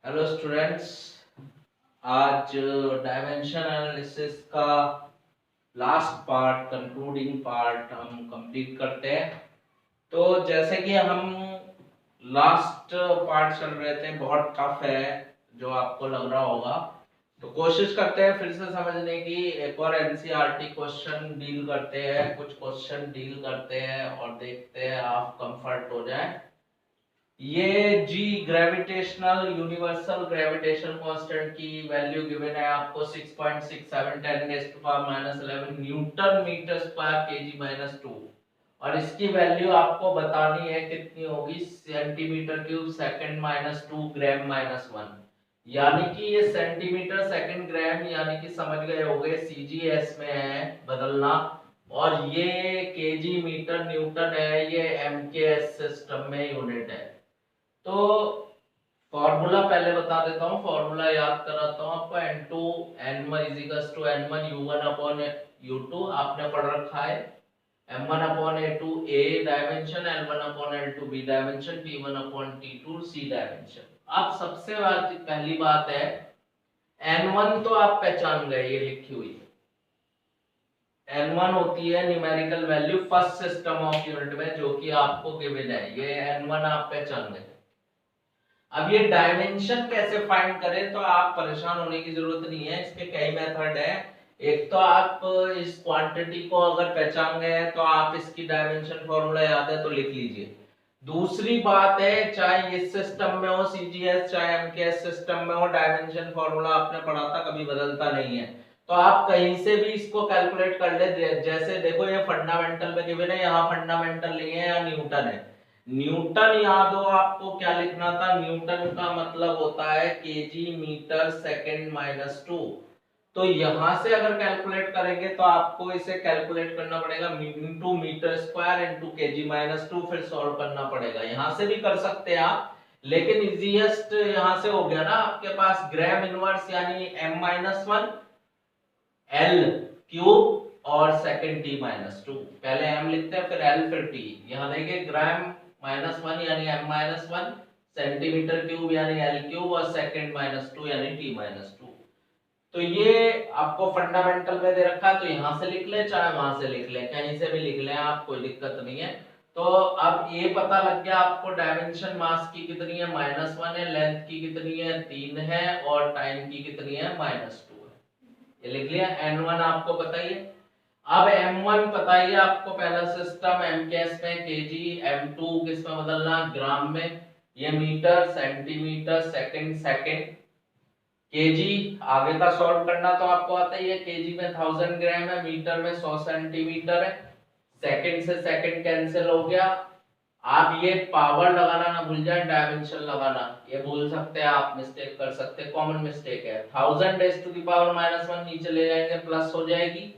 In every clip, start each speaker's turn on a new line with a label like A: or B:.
A: Hello students, आज dimension analysis का last part, concluding part हम कंप्लीट करते हैं। तो जैसे कि हम लास्ट पार्ट चल रहे थे, बहुत टफ है जो आपको लग रहा होगा, तो कोशिश करते हैं फिर से समझने की। एक और एनसीईआरटी क्वेश्चन डील करते हैं, कुछ क्वेश्चन डील करते हैं और देखते हैं आप कंफर्ट हो जाए। ये G gravitational universal gravitation constant की वैल्यू गिवन है आपको 6.67 × 10⁻11 newton metre square KG minus 2, और इसकी वैल्यू आपको बतानी है कितनी होगी, centimetre cube second minus 2 gram minus 1। यानी कि ये सेंटीमीटर सेकंड ग्राम, यानी कि समझ गए होगे सीजीएस में है बदलना, और ये केजी मीटर न्यूटन है, ये एमकेएस सिस्टम में यूनिट है। तो फॉर्मूला पहले बता देता हूँ, फॉर्मूला याद कराता हूँ आपको। n2 n1 = n1 u1/u2 आपने पढ़ रखा है। m1/a2 a dimension, l1/l2 b dimension, t1/t2 c dimension. अब सबसे पहली बात है, n1 तो आप पहचान गए, ये लिखी हुई है। n1 होती है numerical value first system of unit में, जो कि आपको गिवन है। ये n1 आप पहचान गए। अब ये डायमेंशन कैसे फाइंड करें, तो आप परेशान होने की जरूरत नहीं है, इसके कई मेथड है। एक तो आप इस क्वांटिटी को अगर पहचान गए हैं तो आप इसकी डायमेंशन फॉर्मूला याद है तो लिख लीजिए। दूसरी बात है, चाहे इस सिस्टम में हो सीजीएस, चाहे एमकेएस सिस्टम में हो, डायमेंशन फॉर्मूला आपने पढ़ा था, कभी बदलता नहीं है। तो आप कहीं से भी इसको कैलकुलेट कर ले। जैसे देखो, ये फंडामेंटल में गिवन है, यहाँ फंडामेंटल नहीं है, यहाँ न्यूटन है। न्यूटन याद हो आपको, क्या लिखना था, न्यूटन का मतलब होता है केजी मीटर सेकंड माइनस 2। तो यहां से अगर कैलकुलेट करेंगे तो आपको इसे कैलकुलेट करना पड़ेगा into metre square into KG minus 2, फिर सॉल्व करना पड़ेगा। यहां से भी कर सकते हैं आप, लेकिन इजीएस्ट यहां से हो गया ना आपके पास ग्राम इनवर्स, यानी m-1 l क्यूब और सेकंड t-2। पहले m लिखते हैं, फिर l, फिर t। यहां देखिए ग्राम-1 यानी m-1, सेंटीमीटर क्यूब यानी l क्यूब, और सेकंड -2 यानी t-2। तो ये आपको फंडामेंटल में दे रखा है, तो यहां से लिख ले चाहे वहां से लिख ले, कहीं से भी लिख ले आप, कोई दिक्कत नहीं है। तो अब ये पता लग गया आपको डायमेंशन मास की कितनी है, -1 है, लेंथ की कितनी है, 3 है, और टाइम की कितनी है, -2 है। ये लिख लिया। n1 आपको बताइए। अब m1 बताइए आपको, पहला सिस्टम mks में केजी, m2 किस में बदलना, ग्राम में, ये मीटर, सेंटीमीटर, सेकंड, केजी आगे का सॉल्व करना तो आपको आता ही है। केजी में 1000 ग्राम है, मीटर में 100 सेंटीमीटर है, सेकंड से सेकंड कैंसिल हो गया। आप ये पावर लगाना ना भूल जाए, डायमेंशन लगाना ये भूल सकते हैं आप, मिस्टेक कर सकते हैं, कॉमन मिस्टेक है। 1000⁻⁻1 नीचे ले जाएंगे, प्लस हो जाएगी।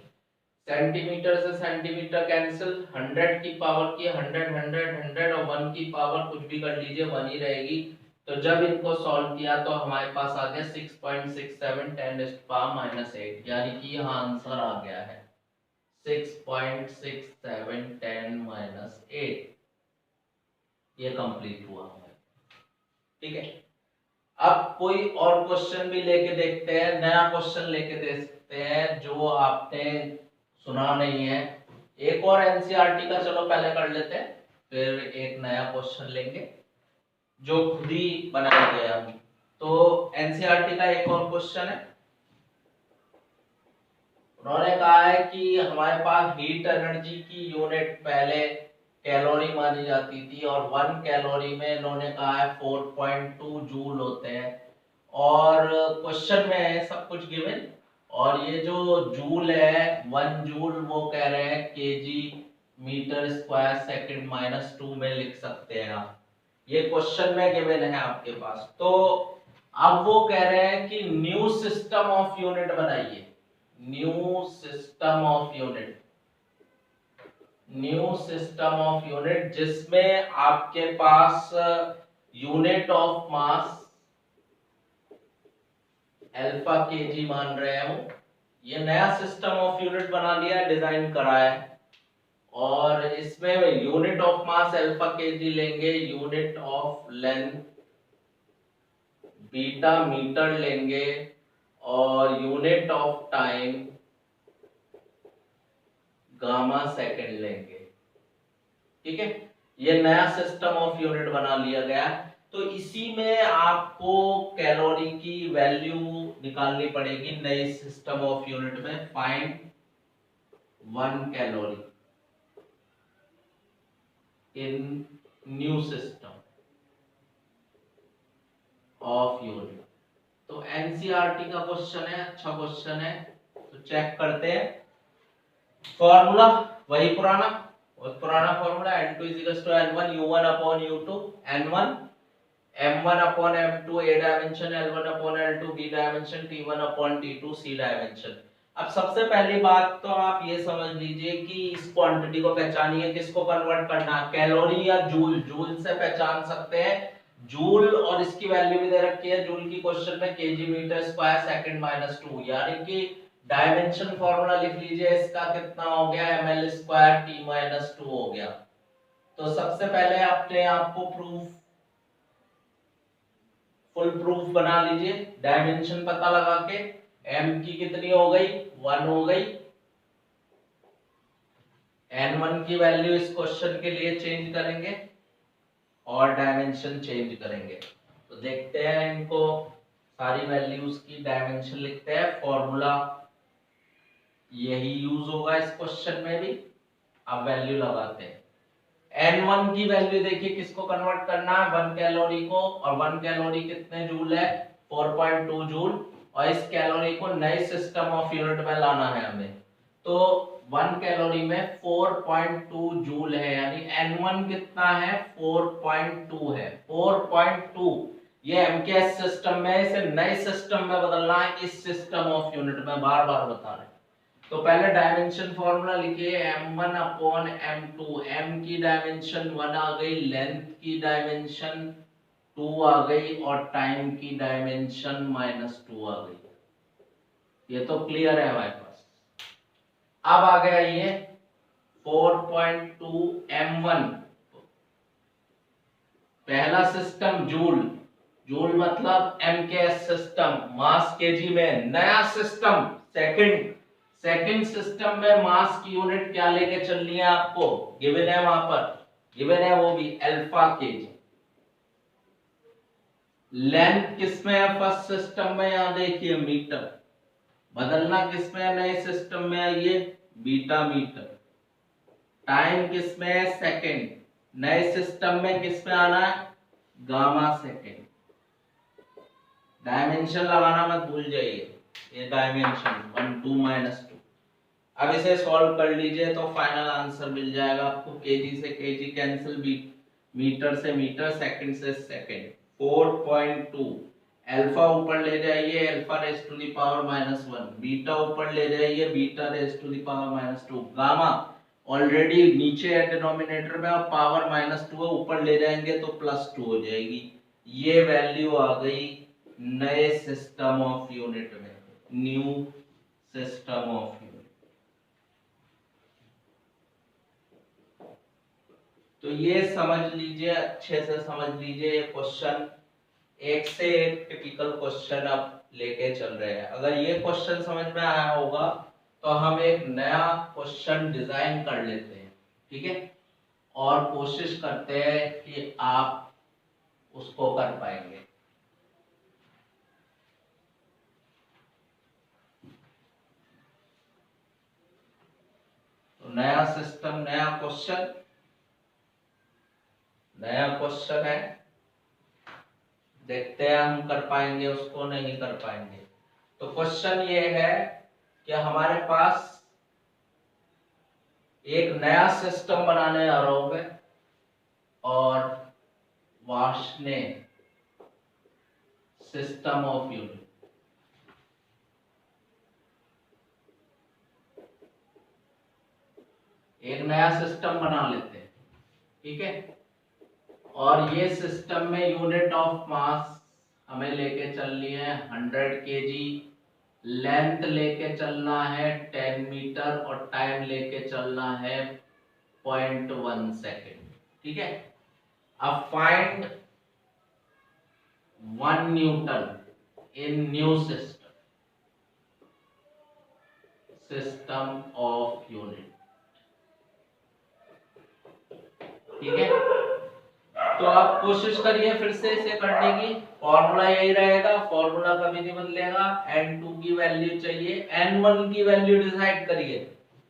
A: सेंटीमीटर से सेंटीमीटर कैंसिल, 100 की पावर की 100 और 1 की पावर कुछ भी कर लीजिए, 1 ही रहेगी। तो जब इनको सॉल्व किया तो हमारे पास आ गया 6.67 10⁻⁸, यानी कि यहाँ आंसर आ गया है 6.67 10⁻⁸। ये कंप्लीट हुआ हमारे, ठीक है। अब कोई और क्वेश्चन भी लेके देखते हैं, नया क्वेश्चन लेके देखते हैं जो आपने सुना नहीं है। एक और एनसीईआरटी का चलो पहले कर लेते हैं, फिर एक नया क्वेश्चन लेंगे जो खुद ही बनाएंगे हम। तो एनसीईआरटी का एक और क्वेश्चन है। उन्होंने कहा है कि हमारे पास हीट एनर्जी की यूनिट पहले कैलोरी मानी जाती थी, और 1 कैलोरी में इन्होंने कहा है 4.2 जूल होते हैं। और क्वेश्चन में है सब कुछ गिवन, और ये जो जूल है 1 जूल, वो कह रहे हैं केजी मीटर स्क्वायर सेकंड -2 में लिख सकते हैं आप। ये क्वेश्चन में गिवन है आपके पास। तो अब वो कह रहे हैं कि न्यू सिस्टम ऑफ यूनिट बनाइए, new system of unit, new system of unit जिसमें आपके पास unit of mass alpha KG मान रहे हो। ये नया सिस्टम ऑफ यूनिट बना लिया, डिजाइन करा है, और इसमें unit of mass alpha KG लेंगे, unit of length beta metre लेंगे और unit of time gamma second लेंगे। ठीक है, ये नया सिस्टम ऑफ यूनिट बना लिया गया। तो इसी में आपको कैलोरी की वैल्यू निकालनी पड़ेगी नए सिस्टम ऑफ यूनिट में। Find 1 calorie in new system of unit. तो एनसीईआरटी का क्वेश्चन है, अच्छा क्वेश्चन है, तो चेक करते हैं। फॉर्मूला वही पुराना, और पुराना formula n2 n1 u1 upon u2 n1 m1 upon m2 a dimension, l1 upon l2 b dimension, t1 upon t2 c dimension. अब सबसे पहली बात तो आप ये समझ लीजिए कि इस क्वांटिटी को पहचानिए, किसको कन्वर्ट करना है, कैलोरी या जूल। जूल से पहचान सकते हैं, जूल, और इसकी वैल्यू भी दे रखी है जूल की क्वेश्चन में, KG metre square second minus 2, यानी कि डायमेंशन फॉर्मूला लिख लीजिए, इसका कितना हो गया, ml स्क्वायर t माइनस 2 हो गया। तो सबसे पहले अपने आप को फुल प्रूफ बना लीजिए, डायमेंशन पता लगा के। m की कितनी हो गई, 1 हो गई। n1 की वैल्यू इस क्वेश्चन के लिए चेंज करेंगे और डायमेंशन चेंज करेंगे। तो देखते हैं इनको, सारी वैल्यूज की डायमेंशन लिखते हैं, फॉर्मूला यही यूज होगा इस क्वेश्चन में भी। अब वैल्यू लगाते हैं। n1 की वैल्यू देखिए, किसको कन्वर्ट करना है, 1 कैलोरी को, और 1 कैलोरी कितने जूल है, 4.2 जूल, और इस कैलोरी को नए सिस्टम ऑफ यूनिट में लाना है हमें। तो 1 कैलोरी में 4.2 जूल है, यानी n1 कितना है, 4.2 है, 4.2। ये एमकेएस सिस्टम में, इसे नए सिस्टम में बदलना है, इस सिस्टम ऑफ यूनिट में, बार बार बता रहे हैं। तो पहले डायमेंशन फॉर्मूला लिखिए, m1 अपॉन m2, m की डायमेंशन 1 आ गई, लेंथ की डायमेंशन 2 आ गई, और टाइम की डायमेंशन -2 आ गई। ये तो क्लियर है हमारे पास। अब आ गया ये 4.2 m1, पहला सिस्टम जूल, जूल मतलब एमकेएस सिस्टम, मास केजी में। नया सिस्टम सेकंड सिस्टम में मास की यूनिट क्या लेके चलनी है आपको, गिवन है, वहां पर गिवन है, वो भी अल्फा केजी। लेंथ किसमें है फर्स्ट सिस्टम में, यहां देखिए मीटर, बदलना किसमें है नए सिस्टम में है, ये बीटा मीटर। टाइम किसमें है, सेकंड, नए सिस्टम में किसमें आना है, गामा सेकंड। डायमेंशन लगाना मत भूल जाइए, ये डायमेंशन 1 2 -2। अब इसे सॉल्व कर लीजिए तो फाइनल आंसर मिल जाएगा आपको, केजी से केजी कैंसिल, मीटर से मीटर, सेकंड से सेकंड। 4.2, अल्फा ऊपर ले जाइए, alpha raise to the power -1, beta ऊपर ले जाइए, beta raise to the power -2, gamma already नीचे है डिनोमिनेटर में, और पावर -2 है, ऊपर ले जाएंगे तो +2 हो जाएगी। ये वैल्यू आ गई नए सिस्टम ऑफ यूनिट में, न्यू सिस्टम ऑफ यूनिट। तो ये समझ लीजिए, अच्छे से समझ लीजिए, ये क्वेश्चन एक से एक टिपिकल क्वेश्चन अब लेके चल रहे हैं। अगर ये क्वेश्चन समझ में आया होगा तो हम एक नया क्वेश्चन डिजाइन कर लेते हैं, ठीक है, और कोशिश करते हैं कि आप उसको कर पाएंगे। तो नया सिस्टम, नया क्वेश्चन है, देखते हैं हम कर पाएंगे उसको, नहीं कर पाएंगे। तो क्वेश्चन ये है कि हमारे पास एक नया सिस्टम बनाने जा रहा हूं मैं, और वार्ष्णे सिस्टम ऑफ यूनिट, एक नया सिस्टम बना लेते हैं, ठीक है। और ये सिस्टम में यूनिट ऑफ मास हमें लेके चलनी है 100 केजी, लेंथ लेके चलना है 10 मीटर, और टाइम लेके चलना है 0.1 सेकेंड, ठीक है। अब find 1 Newton in new system of unit। ठीक है, तो आप कोशिश करिए फिर से इसे करने की। फॉर्मूला यही रहेगा, फॉर्मूला कभी नहीं बदलेगा। n2 की वैल्यू चाहिए, n1 की वैल्यू डिसाइड करिए।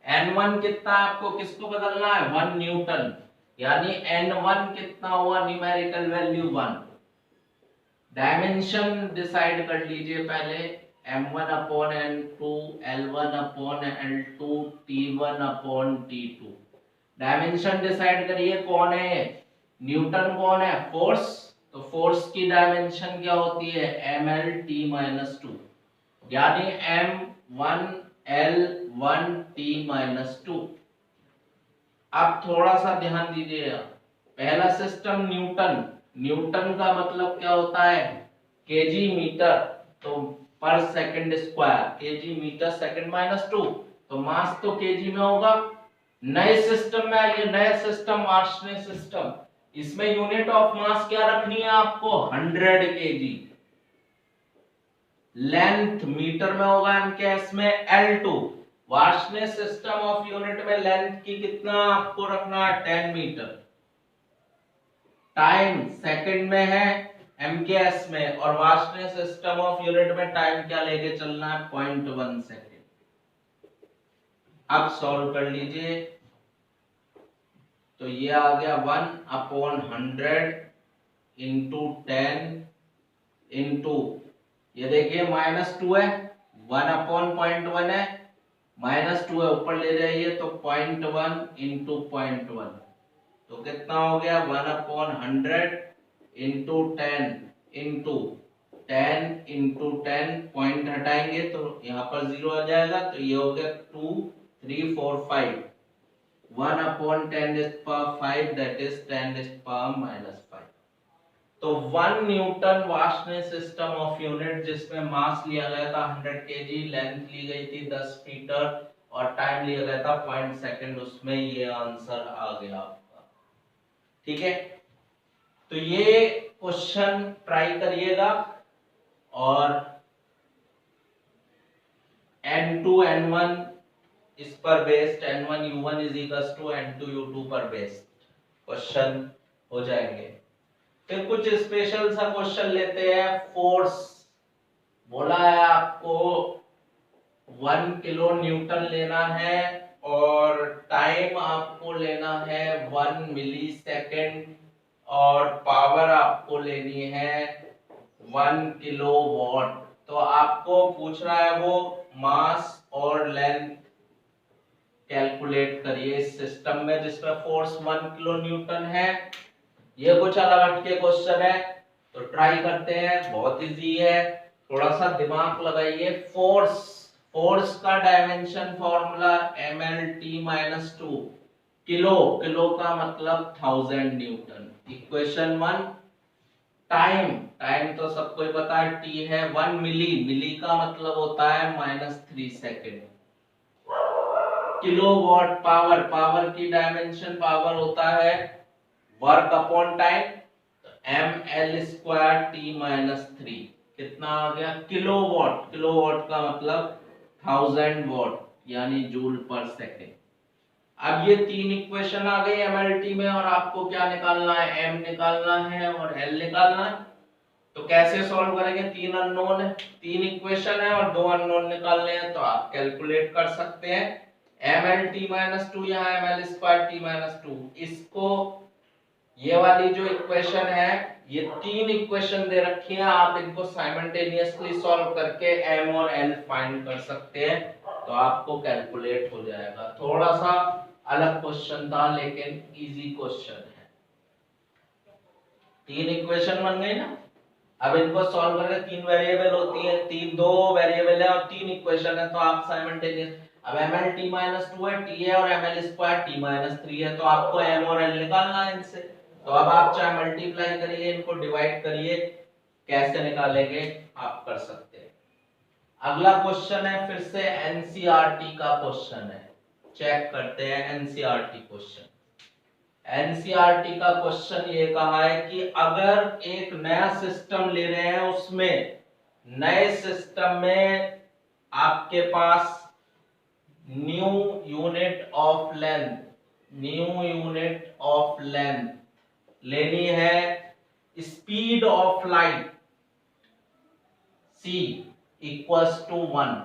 A: n1 कितना है आपको, किसको बदलना है, 1 न्यूटन, यानी n1 कितना हुआ, न्यूमेरिकल वैल्यू 1। डायमेंशन डिसाइड कर लीजिए पहले, m1 upon n2, l1 upon l2, t1 upon t2। Dimension decide करिए, कौन है न्यूटन, कौन है फोर्स, तो फोर्स की डायमेंशन क्या होती है, ml t माइनस 2, यानी m1 l1 t माइनस 2। अब थोड़ा सा ध्यान दीजिएगा, पहला सिस्टम न्यूटन, न्यूटन का मतलब क्या होता है, केजी मीटर, तो पर second square, KG metre second minus 2, तो मास तो केजी में होगा। नए सिस्टम में आइए, नए सिस्टम आर्शने सिस्टम, इसमें यूनिट ऑफ मास क्या रखनी है आपको, 100 केजी। लेंथ मीटर में होगा एमकेएस में L2। वार्शने सिस्टम ऑफ यूनिट में लेंथ की कितना आपको रखना है, 10 मीटर। टाइम सेकंड में है एमकेएस में, और वार्शने सिस्टम ऑफ यूनिट में टाइम क्या लेके चलना है, 0.1 सेकंड। अब सॉल्व कर लीजिए, तो ये आ गया 1/100 इंटू 10 इंटू, ये देखिए -2 है, 1/0.1 है, -2 है, ऊपर ले जाइए तो 0.1 इंटू 0.1, तो कितना हो गया, 1/100 इंटू 10 इंटू 10 इंटू 10, पॉइंट हटाएंगे तो यहाँ पर 0 आ जाएगा, तो ये हो गया 2 3 4 5, 1/10⁵, that is 10⁻⁵। तो 1 न्यूटन वार्शने सिस्टम ऑफ यूनिट, जिसमें मास लिया गया था 100 केजी, लेंथ ली गई थी 10 मीटर और टाइम लिया गया था 0.1 सेकंड, उसमें ये आंसर आ गया आपका। ठीक है, तो ये क्वेश्चन ट्राई करिएगा, और n2 n1 इस पर based, n1 u1 is equals to n2 u2 पर बेस्ड क्वेश्चन हो जाएंगे। फिर कुछ स्पेशल सा क्वेश्चन लेते हैं। फोर्स बोला है आपको 1 किलो न्यूटन लेना है, और टाइम आपको लेना है 1 मिली सेकेंड, और पावर आपको लेनी है 1 किलो वॉट। तो आपको पूछ रहा है वो मास और लेंथ कैलकुलेट करिए इस सिस्टम में जिसमें फोर्स 1 किलो न्यूटन है। ये कुछ अलग हटके क्वेश्चन है, तो ट्राई करते हैं, बहुत इजी है, थोड़ा सा दिमाग लगाइए। फोर्स का dimension formula mlt-2, kilo, kilo का मतलब 1000 न्यूटन। इक्वेशन 1। टाइम तो सबको ही पता है, t है 1 मिली, मिली का मतलब होता है -3 सेकेंड। किलोवाट पावर, पावर की डायमेंशन पावर होता है वर्क अपॉन टाइम, ml²t-3, कितना आ गया, किलोवाट, किलोवाट का मतलब 1000 वॉट, यानी जूल पर सेकेंड। अब ये तीन इक्वेशन आ गई एमएलटी में, और आपको क्या निकालना है, m निकालना है और l निकालना है। तो कैसे सॉल्व करेंगे, तीन अननोन है, तीन इक्वेशन है और दो अननोन निकालने हैं, तो आप कैलकुलेट कर सकते हैं। mlt-2 यहाँ ml²t-2, इसको, ये वाली जो इक्वेशन है, ये तीन इक्वेशन दे रखी है, आप इनको साइमल्टेनियसली सॉल्व करके m और l फाइंड कर सकते हैं, तो आपको कैलकुलेट हो जाएगा। थोड़ा सा अलग क्वेश्चन था, लेकिन इजी क्वेश्चन है। तीन इक्वेशन बन गई ना, अब इनको सॉल्व करके, तीन वेरिएबल होती है, दो वेरिएबल है और तीन इक्वेशन है, तो आप साइमल्टेनियस, अब ml-2 है, t है, और ml²t-3 है, तो आपको m और l निकालना है इनसे। तो अब आप चाहे मल्टीप्लाई करिए, इनको डिवाइड करिए, कैसे निकालेंगे आप कर सकते हैं। अगला क्वेश्चन है फिर से एनसीईआरटी का क्वेश्चन है, चेक करते हैं एनसीईआरटी क्वेश्चन। एनसीईआरटी का क्वेश्चन ये कहा है कि अगर एक नया सिस्टम ले रहे हैं, उसमें नए सिस्टम में आपके पास न्यू यूनिट ऑफ लेंथ लेनी है, speed of light c equals to 1।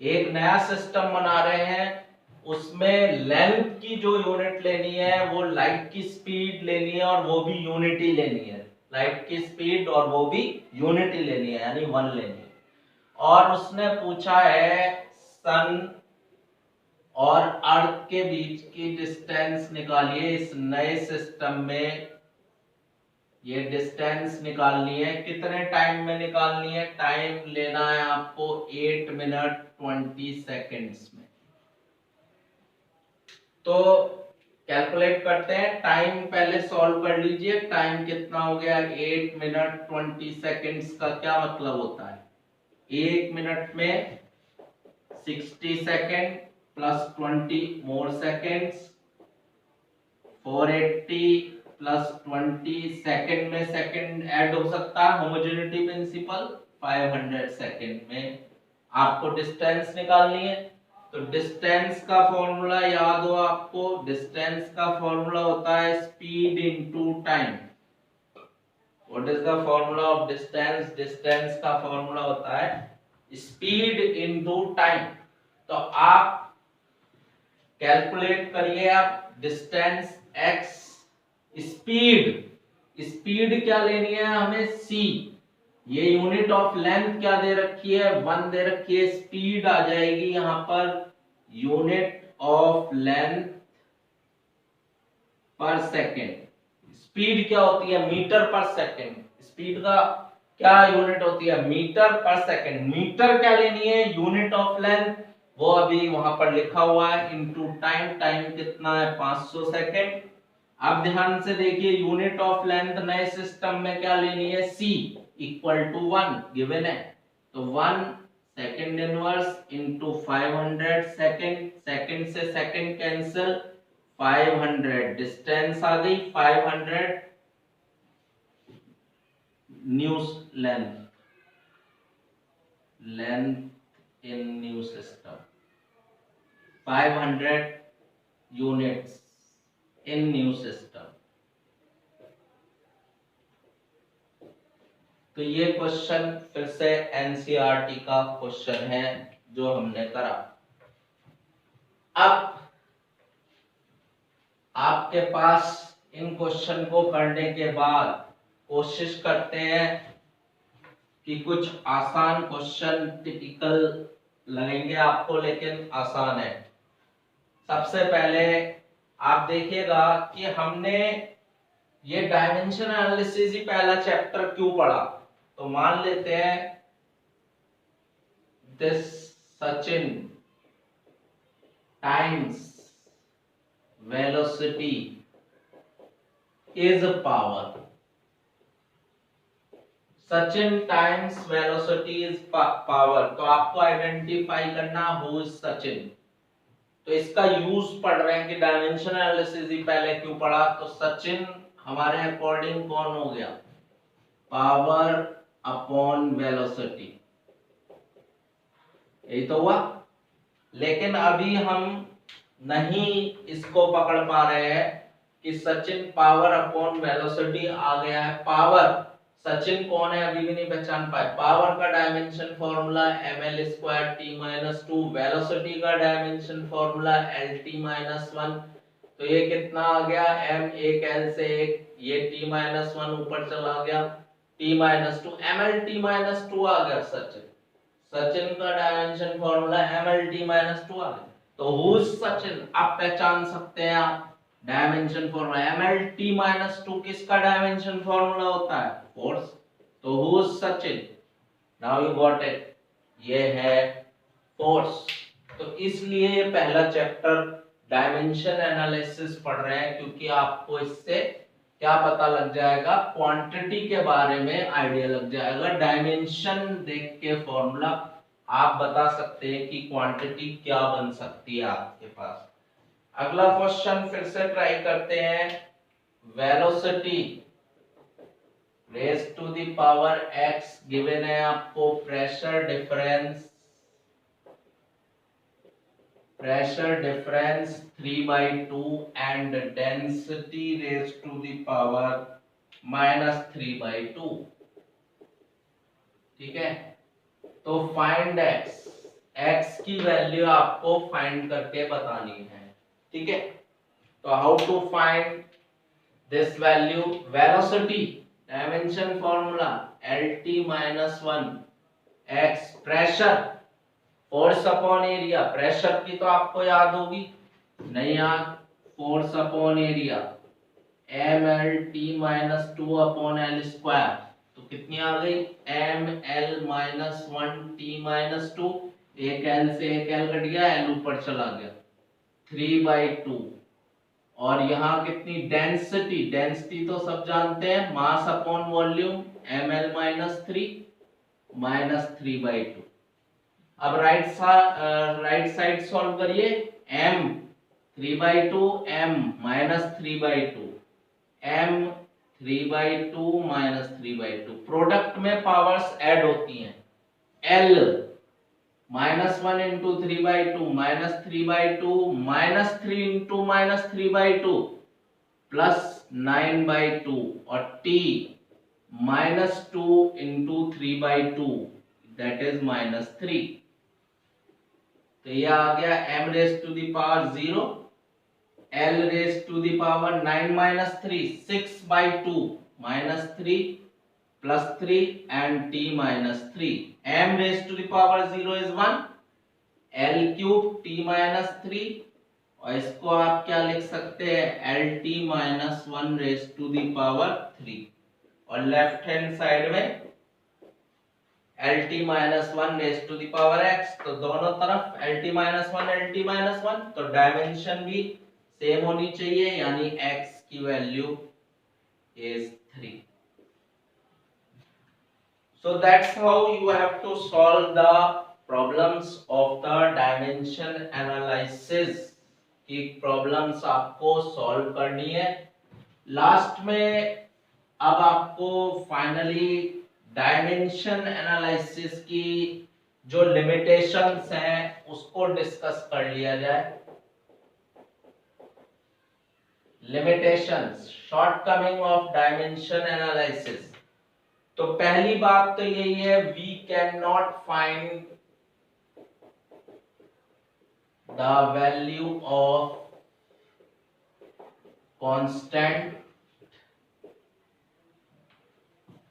A: एक नया सिस्टम बना रहे हैं, उसमें लेंथ की जो यूनिट लेनी है वो लाइट की स्पीड लेनी है और वो भी यूनिटी लेनी है। लाइट की स्पीड और वो भी यूनिटी लेनी है, यानी 1 लेनी है। और उसने पूछा है सन और अर्थ के बीच की डिस्टेंस निकालिए। इस नए सिस्टम में ये डिस्टेंस निकालनी है, कितने टाइम में निकालनी है? टाइम लेना है आपको 8 मिनट 20 सेकेंड्स में। तो कैलकुलेट करते हैं, टाइम पहले सॉल्व कर लीजिए। टाइम कितना हो गया? 8 मिनट 20 सेकेंड्स का क्या मतलब होता है? 1 मिनट में 60 सेकेंड प्लस 20 मोर सेकेंड्स, 480 प्लस 20 सेकेंड में सेकेंड ऐड हो सकता है, होमोजेनिटी प्रिंसिपल। 500 सेकेंड में आपको डिस्टेंस निकालनी है। तो डिस्टेंस का फॉर्मूला याद हो आपको, डिस्टेंस का फॉर्मूला होता है speed into time. What is the formula of distance? Distance का फॉर्मूला होता है स्पीड इनटू टाइम। तो आप कैलकुलेट करिए, आप डिस्टेंस x, स्पीड क्या लेनी है हमें? c। ये यूनिट ऑफ लेंथ क्या दे रखी है? 1 दे रखी है। स्पीड आ जाएगी यहां पर यूनिट ऑफ लेंथ पर सेकेंड। स्पीड क्या होती है? मीटर पर सेकेंड। स्पीड का क्या यूनिट होती है? मीटर पर सेकेंड। मीटर क्या लेनी है? यूनिट ऑफ लेंथ, वो अभी वहां पर लिखा हुआ है, इनटू टाइम। टाइम कितना है? 500 सेकेंड। अब ध्यान से देखिए, यूनिट ऑफ लेंथ नए सिस्टम में क्या लेनी है? c इक्वल टू 1 गिवन है। तो 1 second inverse into 500 second. Second से सेकेंड कैंसिल, 500 डिस्टेंस आ गई, 500 new length in new system, 500 units in new system. तो ये क्वेश्चन फिर से एनसीईआरटी का क्वेश्चन है जो हमने करा। अब आपके पास इन क्वेश्चन को करने के बाद कोशिश करते हैं कि कुछ आसान क्वेश्चन टिपिकल लगेंगे आपको, लेकिन आसान है। सबसे पहले आप देखिएगा कि हमने ये डायमेंशन एनालिसिस ही पहला चैप्टर क्यों पढ़ा। तो मान लेते हैं this Sachin times velocity is power. Sachin times velocity is power. तो आपको आइडेंटिफाई करना हु इज सचिन। तो इसका यूज पढ़ रहे हैं कि डायमेंशन एनालिसिस ही पहले क्यों पढ़ा। तो सचिन हमारे अकॉर्डिंग कौन हो गया? पावर अपॉन वेलोसिटी, यही तो हुआ। लेकिन अभी हम नहीं इसको पकड़ पा रहे हैं कि सचिन पावर अपॉन वेलोसिटी आ गया है। पावर सचिन कौन है अभी भी नहीं पहचान पाए। पावर का डायमेंशन फॉर्मूला ml²t-2, वेलोसिटी का डायमेंशन फॉर्मूला lt-1। तो ये कितना आ गया? m, एक l से एक, ये t-1 ऊपर चला गया, t-2, mlt-2 आ गया। सचिन का डायमेंशन फॉर्मूला mlt-2 आ गया। तो हु इज सचिन आप पहचान सकते हैं आप। डायमेंशन फॉर्मूला mlt-2 किसका डायमेंशन फॉर्मूला होता है? फोर्स। तो who is Sachin? Now you got it, ये है फोर्स। तो इसलिए ये पहला चैप्टर डायमेंशन एनालिसिस पढ़ रहे हैं, क्योंकि आपको इससे क्या पता लग जाएगा? क्वांटिटी के बारे में आइडिया लग जाएगा। डायमेंशन देख के फॉर्मूला आप बता सकते हैं कि क्वांटिटी क्या बन सकती है आपके पास। अगला क्वेश्चन फिर से ट्राई करते हैं। Velocity raise to the power x given है आपको। Pressure difference 3/2 and density raise to the power -3/2। ठीक है, तो फाइंड x की वैल्यू आपको फाइंड करके बतानी है। ठीक है, तो how to find this value? Velocity dimension formula LT-1 x pressure force upon area. Pressure की तो आपको याद होगी, नहीं याद? Force upon area ML-T-2 upon L square. तो कितनी आ गई? ML-1T-2। एक L से एक L कट गया, L ऊपर चला गया, 3/2। और यहाँ कितनी डेंसिटी? डेंसिटी तो सब जानते हैं, मास अपॉन वॉल्यूम ML-3 -3/2। अब राइट साइड सॉल्व करिए। m 3/2 m -3/2 m 3/2 -3/2। प्रोडक्ट में पावर्स ऐड होती हैं। l -1 into 3/2 -3/2 -3 into -3/2 +9/2 और t -2 into 3/2 that is -3। तो ये आ गया m raise to the power 0, l raise to the power 9 - 3 6/2 -3 +3 and t -3। m raise to the power 0 is 1, l cube t -3, और इसको आप क्या लिख सकते हैं? LT-1 raise to the power 3। और लेफ्ट हैंड साइड में LT-1 raise to the power x। तो दोनों तरफ LT-1 LT-1, तो डायमेंशन भी सेम होनी चाहिए, यानी x की value is 3। So that's how you have to solve the problems of the dimension analysis। की प्रॉब्लम्स आपको सॉल्व करनी है। लास्ट में अब आपको फाइनली डायमेंशन एनालिसिस की जो लिमिटेशंस हैं उसको डिस्कस कर लिया जाए। Limitations, shortcoming of dimension analysis. तो पहली बात तो यही है, we can not find the value of constant.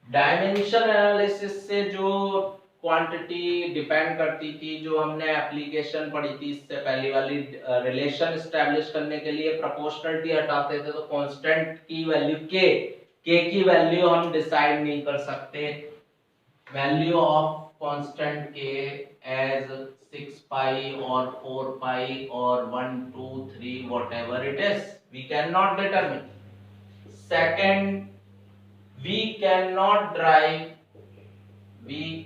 A: Dimension analysis से जो क्वांटिटी डिपेंड करती थी, जो हमने एप्लीकेशन पढ़ी थी इससे पहली वाली, रिलेशन एस्टैब्लिश करने के लिए प्रोपोर्शनलिटी हटाते थे, तो कांस्टेंट की वैल्यू के की वैल्यू हम डिसाइड नहीं कर सकते। वैल्यू ऑफ कांस्टेंट के एज 6 पाई और 4 पाई और 1 2 3 whatever it is, we can not determine. Second, we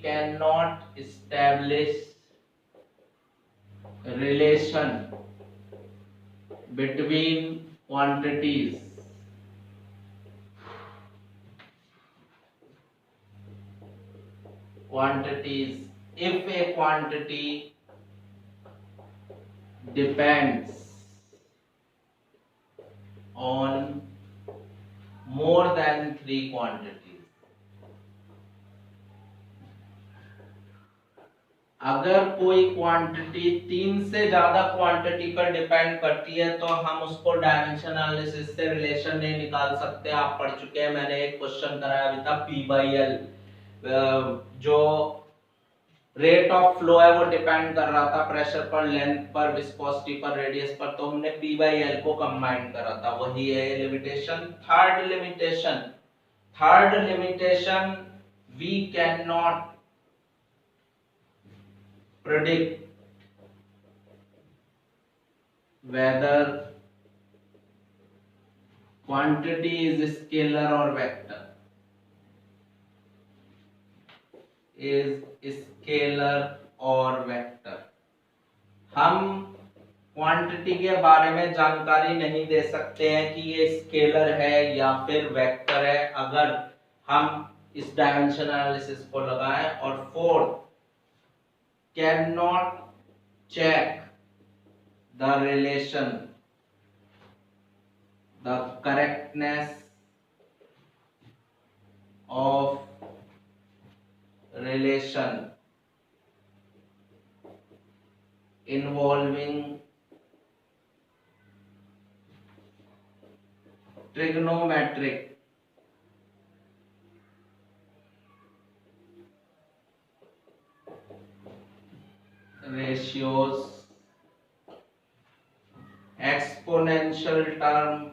A: cannot establish relation between quantities। If a quantity depends on more than 3 quantities। अगर कोई क्वांटिटी 3 से ज्यादा क्वांटिटी पर डिपेंड करती है तो हम उसको डायमेंशन एनालिसिस से रिलेशन नहीं निकाल सकते। आप पढ़ चुके हैं, मैंने एक क्वेश्चन कराया भी था, P/L जो रेट ऑफ फ्लो है वो डिपेंड कर रहा था प्रेशर पर, लेंथ पर, विस्कोसिटी पर, रेडियस पर, तो हमने P/L को कंबाइन करा था, वही है limitation. Third limitation, we can नॉट predict whether quantity is scalar or vector। is scalar or vector। हम क्वांटिटी के बारे में जानकारी नहीं दे सकते हैं कि ये स्केलर है या फिर वेक्टर है अगर हम इस डायमेंशन एनालिसिस को लगाएं। और fourth, can not check the relation, the correctness of relation involving trigonometric ratios, exponential term,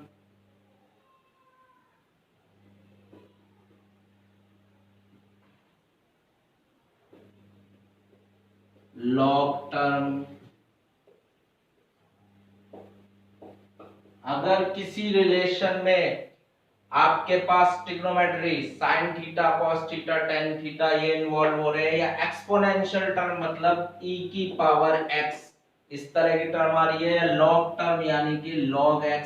A: log term। अगर किसी रिलेशन में आपके पास trigonometry sine theta cos theta tan theta ये इन्वॉल्व हो रहे हैं, या एक्सपोनेंशियल टर्म मतलब e की पावर x इस तरह की टर्म आ रही है, या लॉग टर्म यानी कि log x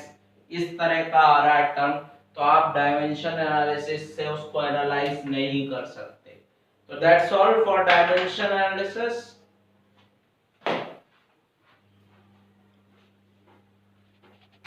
A: इस तरह का आ रहा है टर्म, तो आप डायमेंशन एनालिसिस से उसको एनालाइज नहीं कर सकते। तो that's all for dimension analysis.